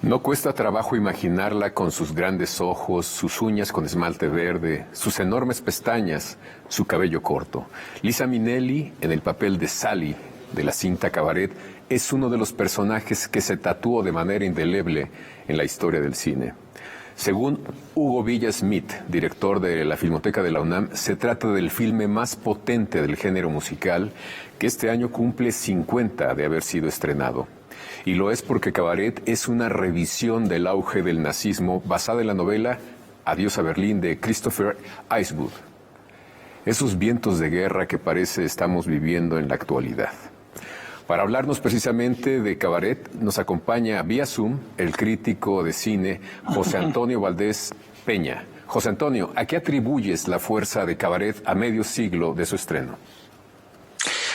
No cuesta trabajo imaginarla con sus grandes ojos, sus uñas con esmalte verde, sus enormes pestañas, su cabello corto. Liza Minnelli, en el papel de Sally, de la cinta Cabaret, es uno de los personajes que se tatuó de manera indeleble en la historia del cine. Según Hugo Villa Smith, director de la Filmoteca de la UNAM, se trata del filme más potente del género musical que este año cumple 50 de haber sido estrenado. Y lo es porque Cabaret es una revisión del auge del nazismo basada en la novela Adiós a Berlín de Christopher Eastwood. Esos vientos de guerra que parece estamos viviendo en la actualidad. Para hablarnos precisamente de Cabaret, nos acompaña vía Zoom el crítico de cine José Antonio Valdés Peña. José Antonio, ¿a qué atribuyes la fuerza de Cabaret a medio siglo de su estreno?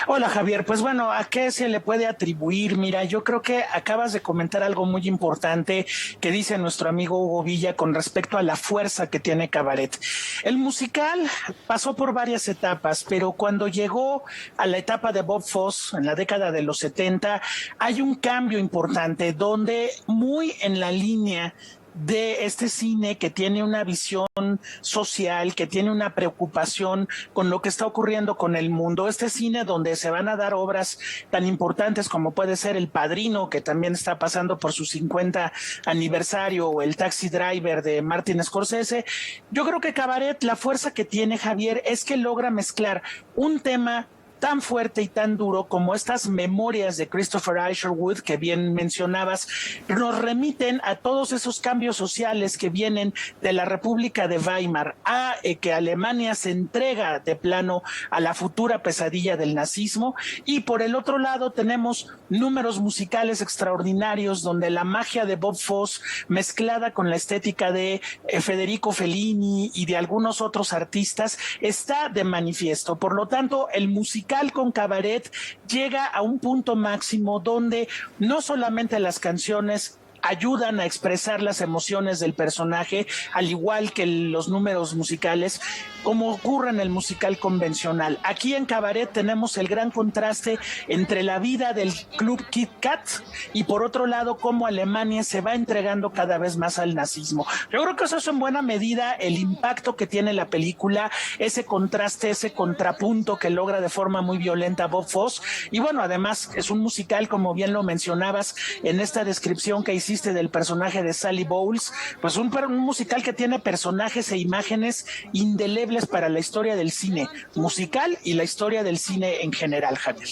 Hola Javier, pues bueno, ¿a qué se le puede atribuir? Mira, yo creo que acabas de comentar algo muy importante que dice nuestro amigo Hugo Villa con respecto a la fuerza que tiene Cabaret. El musical pasó por varias etapas, pero cuando llegó a la etapa de Bob Fosse en la década de los 70, hay un cambio importante donde muy en la línea de este cine que tiene una visión social, que tiene una preocupación con lo que está ocurriendo con el mundo. Este cine donde se van a dar obras tan importantes como puede ser El Padrino, que también está pasando por su 50 aniversario, o El Taxi Driver de Martin Scorsese. Yo creo que Cabaret, la fuerza que tiene, Javier, es que logra mezclar un tema tan fuerte y tan duro como estas memorias de Christopher Isherwood que bien mencionabas, nos remiten a todos esos cambios sociales que vienen de la República de Weimar, a que Alemania se entrega de plano a la futura pesadilla del nazismo, y por el otro lado tenemos números musicales extraordinarios donde la magia de Bob Fosse mezclada con la estética de Federico Fellini y de algunos otros artistas está de manifiesto. Por lo tanto, el musical con Cabaret llega a un punto máximo donde no solamente las canciones ayudan a expresar las emociones del personaje, al igual que los números musicales, como ocurre en el musical convencional. Aquí en Cabaret tenemos el gran contraste entre la vida del Club Kit Kat y por otro lado cómo Alemania se va entregando cada vez más al nazismo. Yo creo que eso es en buena medida el impacto que tiene la película, ese contraste, ese contrapunto que logra de forma muy violenta Bob Fosse. Y bueno, además es un musical, como bien lo mencionabas en esta descripción que hiciste del personaje de Sally Bowles, pues un musical que tiene personajes e imágenes indelebles para la historia del cine musical y la historia del cine en general, Javier.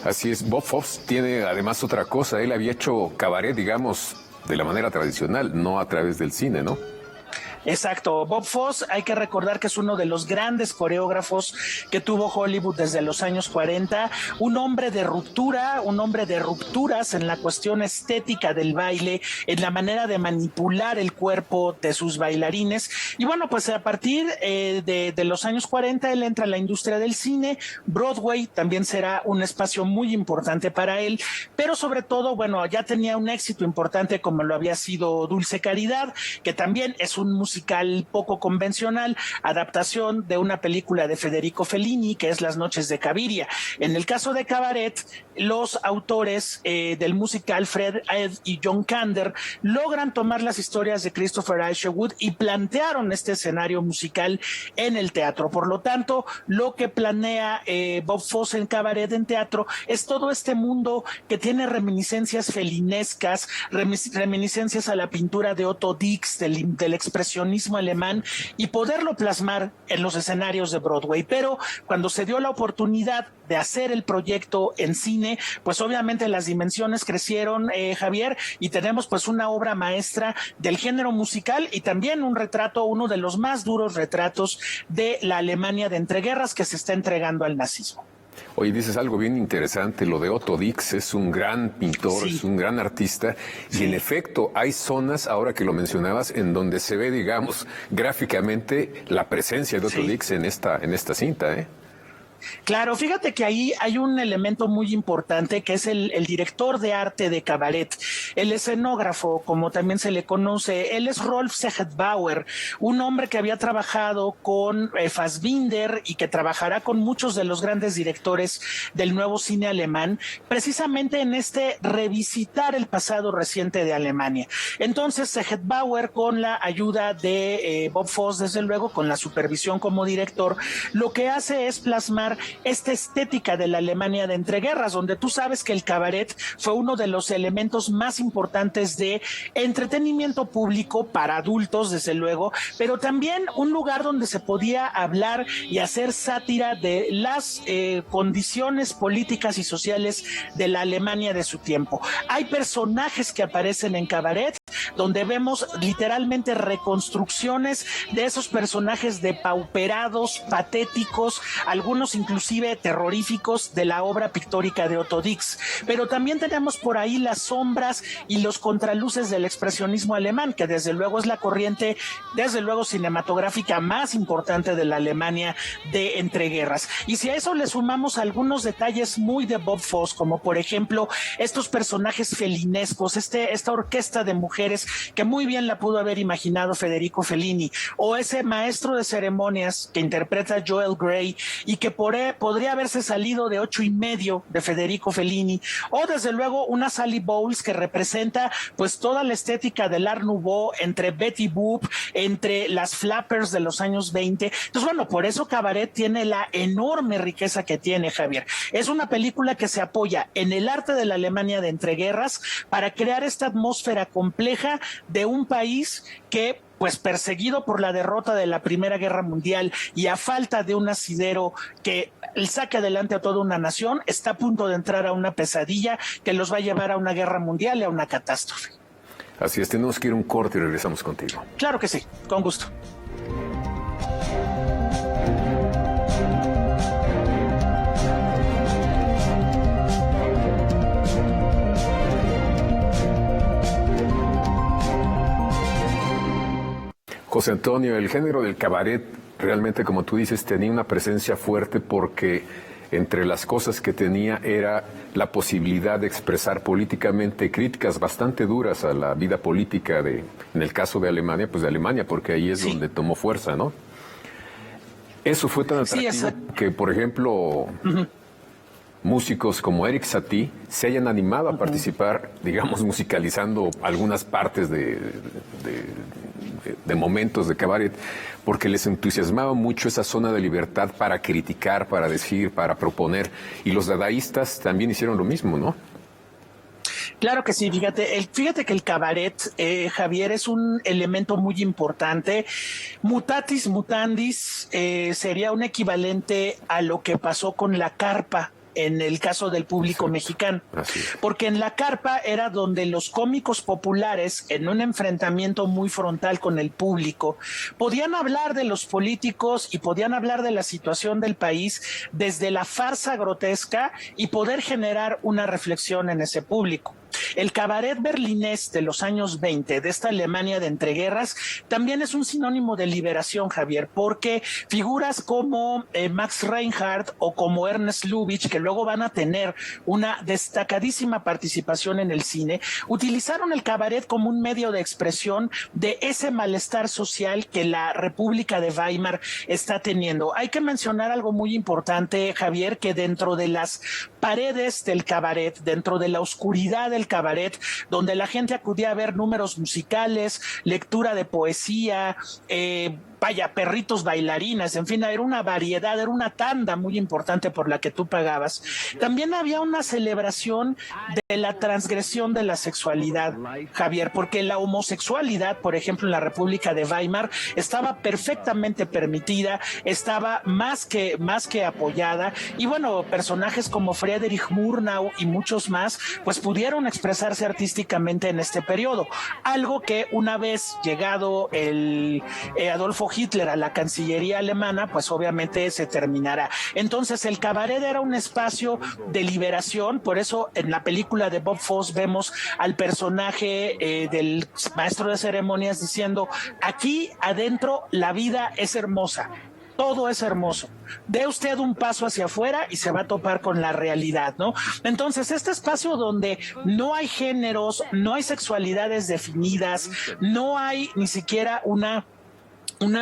Así es, Bob Fosse tiene además otra cosa, él había hecho Cabaret, digamos, de la manera tradicional, no a través del cine, ¿no? Exacto, Bob Fosse, hay que recordar que es uno de los grandes coreógrafos que tuvo Hollywood desde los años 40, un hombre de ruptura, un hombre de rupturas en la cuestión estética del baile, en la manera de manipular el cuerpo de sus bailarines. Y bueno, pues a partir de los años 40 él entra a la industria del cine. Broadway también será un espacio muy importante para él, pero sobre todo, bueno, ya tenía un éxito importante como lo había sido Dulce Caridad, que también es un musical poco convencional, adaptación de una película de Federico Fellini, que es Las noches de Caviria. En el caso de Cabaret, los autores del musical, Fred Ed y John Kander, logran tomar las historias de Christopher Isherwood y plantearon este escenario musical en el teatro. Por lo tanto, lo que planea Bob Fosse en Cabaret en teatro es todo este mundo que tiene reminiscencias felinescas, reminiscencias a la pintura de Otto Dix, del expresionismo alemán, y poderlo plasmar en los escenarios de Broadway. Pero cuando se dio la oportunidad de hacer el proyecto en cine, pues obviamente las dimensiones crecieron, Javier, y tenemos pues una obra maestra del género musical y también un retrato, uno de los más duros retratos de la Alemania de entreguerras que se está entregando al nazismo. Oye, dices algo bien interesante, lo de Otto Dix, es un gran pintor, sí, es un gran artista, sí, y en efecto hay zonas, ahora que lo mencionabas, en donde se ve, digamos, gráficamente la presencia de Otto, sí, Dix en esta cinta, ¿eh? Claro, fíjate que ahí hay un elemento muy importante que es el director de arte de cabaret, el escenógrafo, como también se le conoce. Él es Rolf Segetbauer, un hombre que había trabajado con Fassbinder y que trabajará con muchos de los grandes directores del nuevo cine alemán, precisamente en este revisitar el pasado reciente de Alemania. Entonces, Segetbauer, con la ayuda de Bob Fosse, desde luego, con la supervisión como director, lo que hace es plasmar esta estética de la Alemania de entreguerras, donde tú sabes que el cabaret fue uno de los elementos más importantes de entretenimiento público para adultos, desde luego, pero también un lugar donde se podía hablar y hacer sátira de las condiciones políticas y sociales de la Alemania de su tiempo. Hay personajes que aparecen en cabaret donde vemos literalmente reconstrucciones de esos personajes depauperados, patéticos, algunos inclusive terroríficos de la obra pictórica de Otto Dix. Pero también tenemos por ahí las sombras y los contraluces del expresionismo alemán, que desde luego es la corriente, desde luego cinematográfica más importante de la Alemania de entreguerras. Y si a eso le sumamos algunos detalles muy de Bob Fosse, como por ejemplo estos personajes felinescos, esta orquesta de mujeres que muy bien la pudo haber imaginado Federico Fellini, o ese maestro de ceremonias que interpreta Joel Grey y que podría haberse salido de 8 y medio de Federico Fellini, o desde luego una Sally Bowles que representa pues toda la estética del Art Nouveau entre Betty Boop, entre las flappers de los años 20. Entonces bueno, por eso Cabaret tiene la enorme riqueza que tiene, Javier. Es una película que se apoya en el arte de la Alemania de entreguerras para crear esta atmósfera compleja de un país que pues perseguido por la derrota de la Primera Guerra Mundial y a falta de un asidero que saque adelante a toda una nación, está a punto de entrar a una pesadilla que los va a llevar a una guerra mundial y a una catástrofe. Así es, tenemos que ir a un corte y regresamos contigo. Claro que sí, con gusto. José Antonio, el género del cabaret realmente, como tú dices, tenía una presencia fuerte porque entre las cosas que tenía era la posibilidad de expresar políticamente críticas bastante duras a la vida política en el caso de Alemania, pues de Alemania, porque ahí es donde tomó fuerza, ¿no? Eso fue tan atractivo que, por ejemplo, músicos como Eric Satie se hayan animado a participar, digamos, musicalizando algunas partes de momentos de cabaret, porque les entusiasmaba mucho esa zona de libertad para criticar, para decir, para proponer. Y los dadaístas también hicieron lo mismo, ¿no? Claro que sí, fíjate que el cabaret, Javier, es un elemento muy importante. Mutatis mutandis sería un equivalente a lo que pasó con la carpa en el caso del público mexicano. Porque en la carpa era donde los cómicos populares, en un enfrentamiento muy frontal con el público, podían hablar de los políticos y podían hablar de la situación del país desde la farsa grotesca y poder generar una reflexión en ese público. El cabaret berlinés de los años 20, de esta Alemania de entreguerras, también es un sinónimo de liberación, Javier, porque figuras como Max Reinhardt o como Ernest Lubitsch, que luego van a tener una destacadísima participación en el cine, utilizaron el cabaret como un medio de expresión de ese malestar social que la República de Weimar está teniendo. Hay que mencionar algo muy importante, Javier, que dentro de las paredes del cabaret, dentro de la oscuridad del cabaret, donde la gente acudía a ver números musicales, lectura de poesía, perritos bailarines, en fin, era una variedad, era una tanda muy importante por la que tú pagabas. También había una celebración de la transgresión de la sexualidad, Javier, porque la homosexualidad, por ejemplo, en la República de Weimar, estaba perfectamente permitida, estaba más que apoyada, y bueno, personajes como Friedrich Murnau y muchos más, pues pudieron expresarse artísticamente en este periodo, algo que una vez llegado el Adolfo Hitler a la Cancillería alemana, pues obviamente se terminará. Entonces el cabaret era un espacio de liberación, por eso en la película de Bob Fosse vemos al personaje del maestro de ceremonias diciendo: aquí adentro la vida es hermosa, todo es hermoso. Dé usted un paso hacia afuera y se va a topar con la realidad, ¿no? Entonces, este espacio donde no hay géneros, no hay sexualidades definidas, no hay ni siquiera una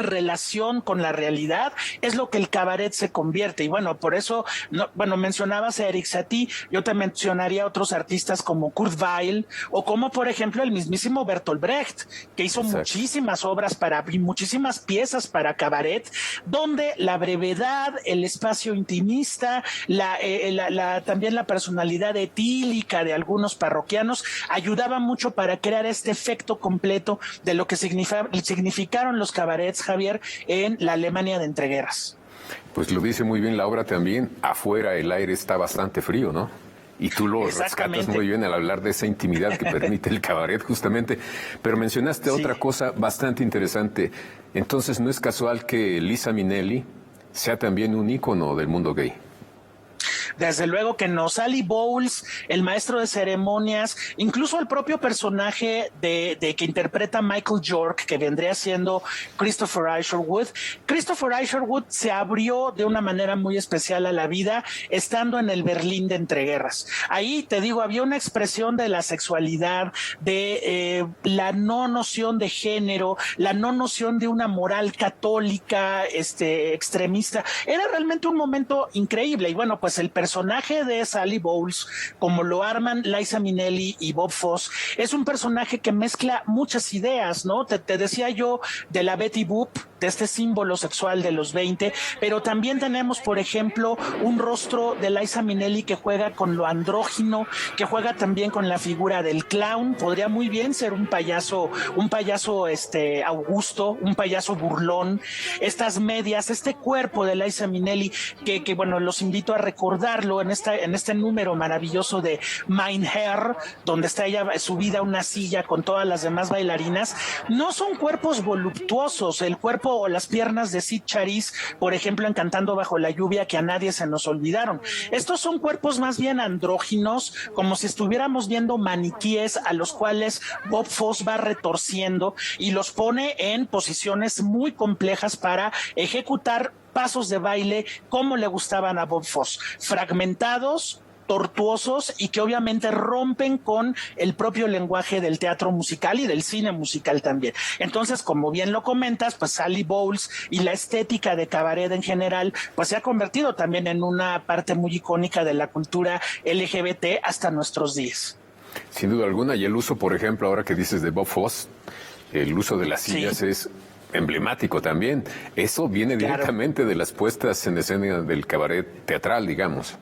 relación con la realidad, es lo que el cabaret se convierte. Y bueno, por eso, no, bueno, mencionabas a Eric Satie, yo te mencionaría a otros artistas como Kurt Weill, o como por ejemplo el mismísimo Bertolt Brecht, que hizo muchísimas obras y muchísimas piezas para cabaret, donde la brevedad, el espacio intimista, también la personalidad etílica de algunos parroquianos ayudaba mucho para crear este efecto completo de lo que significaron los cabarets, Javier, en la Alemania de entreguerras. Pues lo dice muy bien la obra también, afuera el aire está bastante frío, ¿no? Y tú lo rescatas muy bien al hablar de esa intimidad que permite el cabaret, justamente. Pero mencionaste otra cosa bastante interesante. Entonces, ¿no es casual que Liza Minnelli sea también un ícono del mundo gay? Desde luego que no. Sally Bowles, el maestro de ceremonias, incluso el propio personaje de que interpreta Michael York, que vendría siendo Christopher Isherwood. Christopher Isherwood se abrió de una manera muy especial a la vida estando en el Berlín de entreguerras. Ahí, te digo, había una expresión de la sexualidad, de la no noción de género, la no noción de una moral católica extremista. Era realmente un momento increíble. Y bueno, pues el personaje de Sally Bowles, como lo arman Liza Minnelli y Bob Fosse, es un personaje que mezcla muchas ideas, ¿no? Te decía yo de la Betty Boop, de este símbolo sexual de los 20, pero también tenemos, por ejemplo, un rostro de Liza Minnelli que juega con lo andrógino, que juega también con la figura del clown. Podría muy bien ser un payaso Augusto, un payaso burlón. Estas medias, este cuerpo de Liza Minnelli, que bueno, los invito a recordarlo en este número maravilloso de Mein Herr, donde está ella subida a una silla con todas las demás bailarinas. No son cuerpos voluptuosos, el cuerpo o las piernas de Sid Charisse, por ejemplo, en Cantando bajo la lluvia, que a nadie se nos olvidaron. Estos son cuerpos más bien andróginos, como si estuviéramos viendo maniquíes a los cuales Bob Fosse va retorciendo y los pone en posiciones muy complejas para ejecutar pasos de baile como le gustaban a Bob Fosse, fragmentados, tortuosos y que obviamente rompen con el propio lenguaje del teatro musical y del cine musical también. Entonces, como bien lo comentas, pues Sally Bowles y la estética de cabaret en general, pues se ha convertido también en una parte muy icónica de la cultura LGBT hasta nuestros días. Sin duda alguna, y el uso, por ejemplo, ahora que dices de Bob Fosse, el uso de las sillas es emblemático también. Eso viene directamente de las puestas en escena del cabaret teatral, digamos.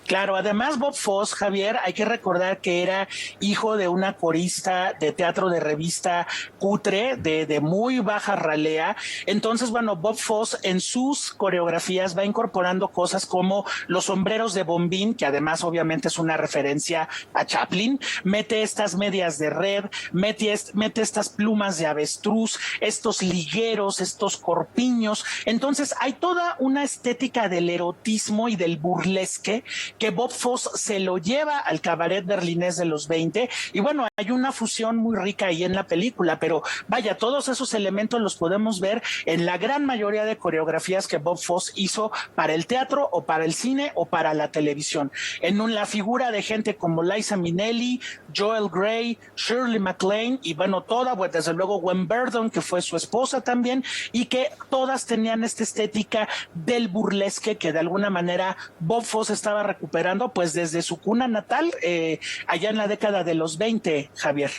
Claro, además Bob Fosse, Javier, hay que recordar que era hijo de una corista de teatro de revista cutre, de muy baja ralea. Entonces, bueno, Bob Fosse en sus coreografías va incorporando cosas como los sombreros de bombín, que además obviamente es una referencia a Chaplin, mete estas medias de red, mete estas plumas de avestruz, estos ligueros, estos corpiños. Entonces, hay toda una estética del erotismo y del burlesque que Bob Fosse se lo lleva al cabaret berlinés de los 20 y bueno, hay una fusión muy rica ahí en la película, pero vaya, todos esos elementos los podemos ver en la gran mayoría de coreografías que Bob Fosse hizo para el teatro o para el cine o para la televisión. En la figura de gente como Liza Minnelli, Joel Grey, Shirley MacLaine y bueno, pues, desde luego Gwen Verdon, que fue su esposa también, y que todas tenían esta estética del burlesque que de alguna manera Bob Fosse estaba recuperando pues desde su cuna natal allá en la década de los 20, Javier.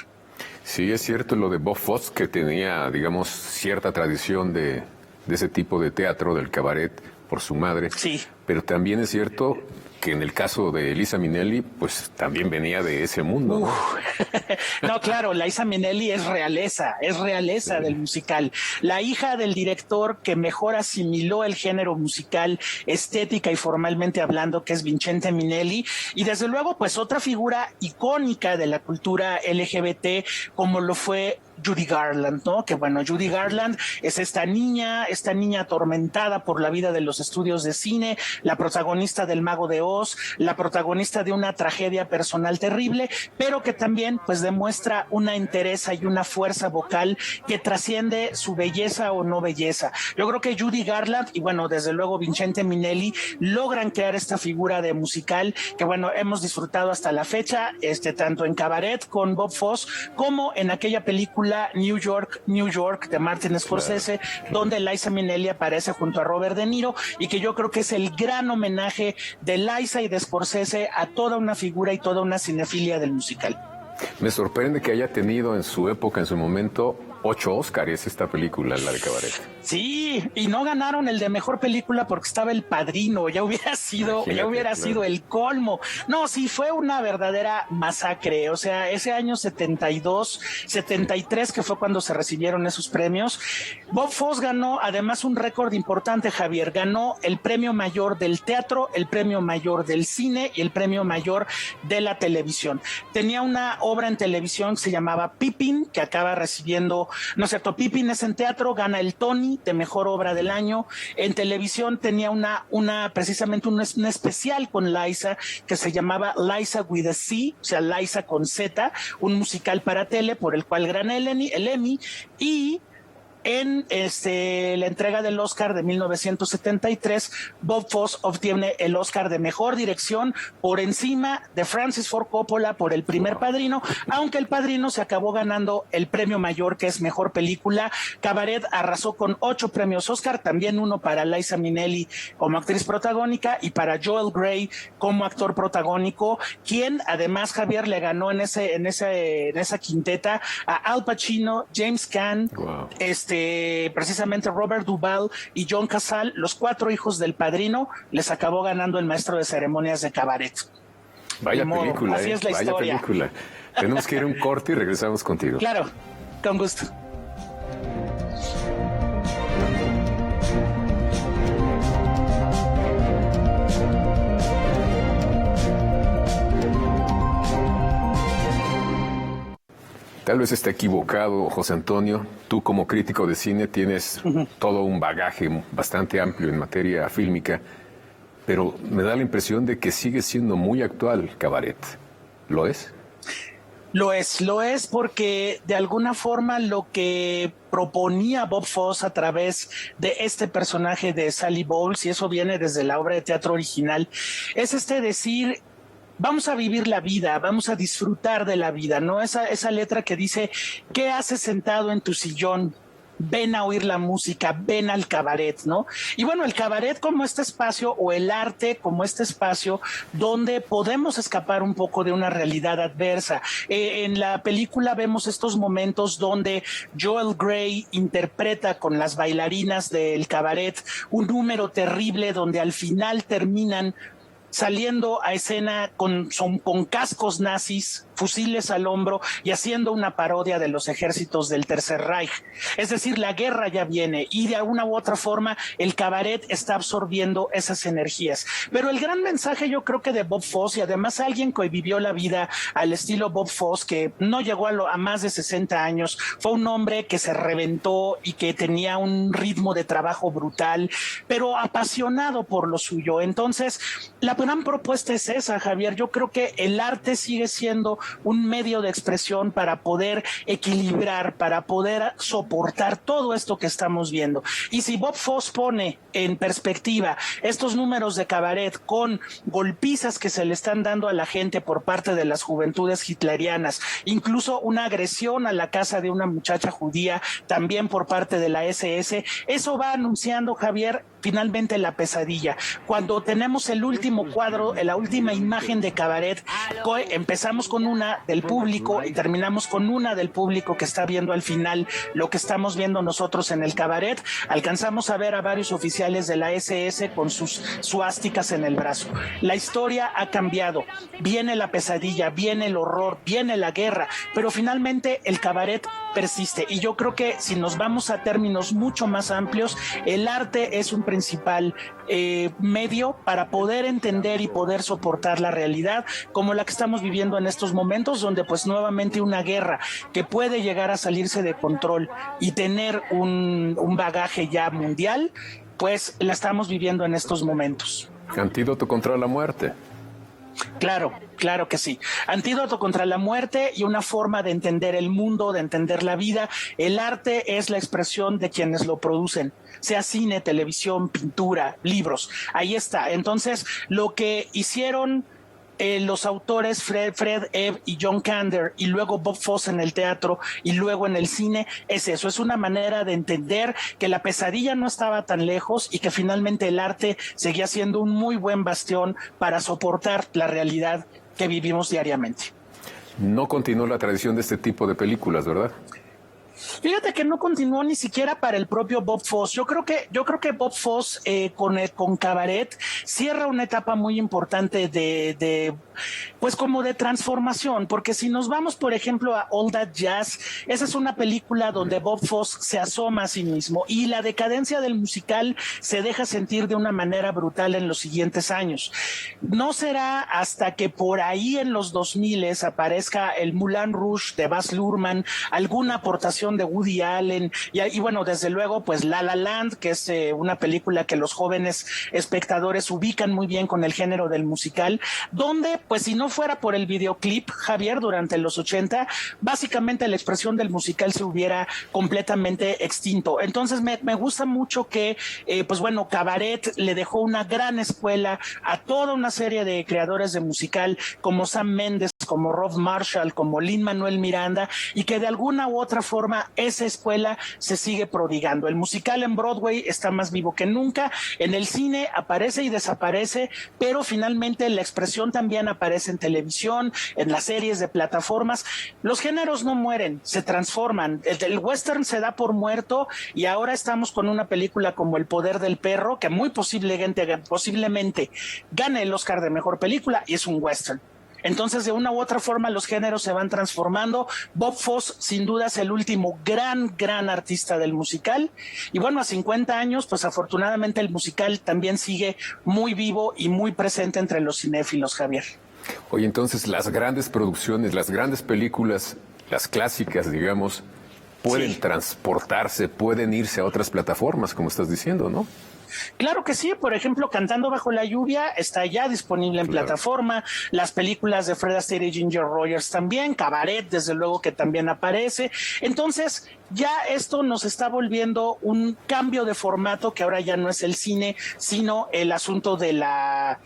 Sí, es cierto lo de Bob Fosse, que tenía, digamos, cierta tradición de ese tipo de teatro, del cabaret, por su madre. Sí. Pero también es cierto que en el caso de Liza Minnelli, pues también venía de ese mundo, ¿no? No, claro, Liza Minnelli es realeza del musical. La hija del director que mejor asimiló el género musical estética y formalmente hablando, que es Vincente Minnelli, y desde luego, pues otra figura icónica de la cultura LGBT, como lo fue Judy Garland, ¿no? Que bueno, Judy Garland es esta niña atormentada por la vida de los estudios de cine, la protagonista del Mago de Oz, la protagonista de una tragedia personal terrible, pero que también pues demuestra una entereza y una fuerza vocal que trasciende su belleza o no belleza. Yo creo que Judy Garland y bueno, desde luego Vincente Minnelli logran crear esta figura de musical que bueno, hemos disfrutado hasta la fecha, tanto en Cabaret con Bob Fosse como en aquella película New York de Martin Scorsese, donde Liza Minnelli aparece junto a Robert De Niro y que yo creo que es el gran homenaje de Liza y de Scorsese a toda una figura y toda una cinefilia del musical. Me sorprende que haya tenido en su época, en su momento, 8 Óscares esta película, la de Cabaret. Sí, y no ganaron el de mejor película porque estaba El Padrino, ya hubiera sido el colmo. No, sí, fue una verdadera masacre, o sea, ese año 72, 73, que fue cuando se recibieron esos premios, Bob Fosse ganó además un récord importante, Javier, ganó el premio mayor del teatro, el premio mayor del cine y el premio mayor de la televisión. Tenía una obra en televisión que se llamaba Pippin, que acaba recibiendo, no es cierto, Pippin es en teatro, gana el Tony de mejor obra del año. En televisión tenía precisamente un especial con Liza que se llamaba Liza with a C, o sea, Liza con Z, un musical para tele por el cual gana el Emmy, y en la entrega del Oscar de 1973, Bob Fosse obtiene el Oscar de Mejor Dirección por encima de Francis Ford Coppola por El Primer Padrino, aunque El Padrino se acabó ganando el premio mayor, que es Mejor Película. Cabaret arrasó con 8 premios Oscar, también uno para Liza Minnelli como actriz protagónica y para Joel Grey como actor protagónico, quien además, Javier, le ganó en esa quinteta a Al Pacino, James Caan, Wow. Precisamente Robert Duvall y John Cazale, los 4 hijos del Padrino, les acabó ganando el maestro de ceremonias de Cabaret. Vaya película, así es la vaya historia. película. Tenemos que ir a un corte y regresamos contigo. Claro, con gusto. Tal vez esté equivocado, José Antonio. Tú como crítico de cine tienes todo un bagaje bastante amplio en materia fílmica, pero me da la impresión de que sigue siendo muy actual Cabaret. ¿Lo es? Lo es porque de alguna forma lo que proponía Bob Fosse a través de este personaje de Sally Bowles, y eso viene desde la obra de teatro original, es decir, vamos a vivir la vida, vamos a disfrutar de la vida, ¿no? Esa letra que dice, ¿qué haces sentado en tu sillón? Ven a oír la música, ven al cabaret, ¿no? Y bueno, el cabaret como este espacio, o el arte como este espacio donde podemos escapar un poco de una realidad adversa. En la película vemos estos momentos donde Joel Grey interpreta con las bailarinas del cabaret un número terrible donde al final terminan saliendo a escena con cascos nazis, fusiles al hombro y haciendo una parodia de los ejércitos del Tercer Reich. Es decir, la guerra ya viene y de alguna u otra forma el cabaret está absorbiendo esas energías. Pero el gran mensaje, yo creo que de Bob Fosse, y además alguien que vivió la vida al estilo Bob Fosse, que no llegó a más de 60 años, fue un hombre que se reventó y que tenía un ritmo de trabajo brutal, pero apasionado por lo suyo. Entonces, la gran propuesta es esa, Javier. Yo creo que el arte sigue siendo un medio de expresión para poder equilibrar, para poder soportar todo esto que estamos viendo. Y si Bob Fosse pone en perspectiva estos números de cabaret con golpizas que se le están dando a la gente por parte de las juventudes hitlerianas, incluso una agresión a la casa de una muchacha judía también por parte de la SS, eso va anunciando, Javier, finalmente la pesadilla. Cuando tenemos el último cuadro, la última imagen de cabaret, empezamos con una del público y terminamos con una del público que está viendo al final lo que estamos viendo nosotros en el cabaret. Alcanzamos a ver a varios oficiales de la SS con sus suásticas en el brazo. La historia ha cambiado. Viene la pesadilla, viene el horror, viene la guerra, pero finalmente el cabaret persiste. Y yo creo que si nos vamos a términos mucho más amplios, el arte es un principal medio para poder entender y poder soportar la realidad como la que estamos viviendo en estos momentos, donde pues nuevamente una guerra que puede llegar a salirse de control y tener un bagaje ya mundial, pues la estamos viviendo en estos momentos. Antídoto contra la muerte. Claro, claro que sí. Antídoto contra la muerte y una forma de entender el mundo, de entender la vida. El arte es la expresión de quienes lo producen, sea cine, televisión, pintura, libros. Ahí está. Entonces, lo que hicieron los autores Fred Ebb y John Kander y luego Bob Fosse en el teatro y luego en el cine, es eso, es una manera de entender que la pesadilla no estaba tan lejos y que finalmente el arte seguía siendo un muy buen bastión para soportar la realidad que vivimos diariamente. No continuó la tradición de este tipo de películas, ¿verdad? Fíjate que no continuó ni siquiera para el propio Bob Fosse. Yo creo que Bob Fosse con Cabaret cierra una etapa muy importante pues como de transformación, porque si nos vamos, por ejemplo, a All That Jazz, esa es una película donde Bob Fosse se asoma a sí mismo y la decadencia del musical se deja sentir de una manera brutal en los siguientes años. No será hasta que por ahí en los 2000 aparezca el Moulin Rouge de Baz Luhrmann, alguna aportación de Woody Allen y bueno, desde luego pues La La Land, que es una película que los jóvenes espectadores ubican muy bien con el género del musical, donde pues si no fuera por el videoclip, Javier, durante los 80, básicamente la expresión del musical se hubiera completamente extinto. Entonces me gusta mucho que pues bueno, Cabaret le dejó una gran escuela a toda una serie de creadores de musical como Sam Mendes, como Rob Marshall, como Lin-Manuel Miranda, y que de alguna u otra forma esa escuela se sigue prodigando. El musical en Broadway está más vivo que nunca, en el cine aparece y desaparece, pero finalmente la expresión también aparece en televisión, en las series de plataformas. Los géneros no mueren, se transforman. El western se da por muerto y ahora estamos con una película como El Poder del Perro, que muy posiblemente gane el Oscar de Mejor Película, y es un western. Entonces, de una u otra forma, los géneros se van transformando. Bob Fosse, sin duda, es el último gran artista del musical. Y bueno, a 50 años, pues afortunadamente el musical también sigue muy vivo y muy presente entre los cinéfilos, Javier. Oye, entonces, las grandes producciones, las grandes películas, las clásicas, digamos, pueden transportarse, pueden irse a otras plataformas, como estás diciendo, ¿no? Claro que sí, por ejemplo, Cantando bajo la lluvia está ya disponible en plataforma, las películas de Fred Astaire y Ginger Rogers también, Cabaret desde luego que también aparece. Entonces ya esto nos está volviendo un cambio de formato que ahora ya no es el cine, sino el asunto de la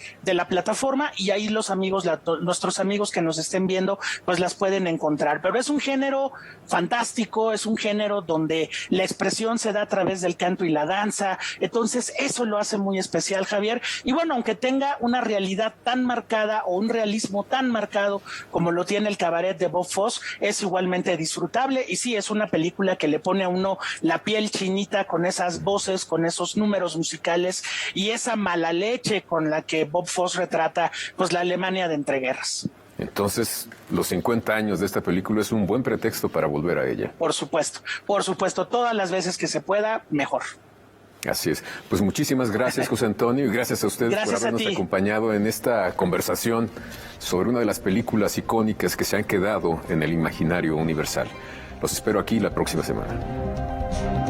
plataforma, y ahí los amigos, nuestros amigos que nos estén viendo, pues las pueden encontrar. Pero es un género fantástico, es un género donde la expresión se da a través del canto y la danza. Entonces eso lo hace muy especial, Javier. Y bueno, aunque tenga una realidad tan marcada o un realismo tan marcado como lo tiene el Cabaret de Bob Fosse, es igualmente disfrutable. Y sí, es una película que le pone a uno la piel chinita con esas voces, con esos números musicales y esa mala leche con la que Bob Fosse retrata pues la Alemania de entreguerras. Entonces, los 50 años de esta película es un buen pretexto para volver a ella. Por supuesto, todas las veces que se pueda, mejor. Así es. Pues muchísimas gracias, José Antonio, y gracias a ustedes por habernos acompañado en esta conversación sobre una de las películas icónicas que se han quedado en el imaginario universal. Los espero aquí la próxima semana.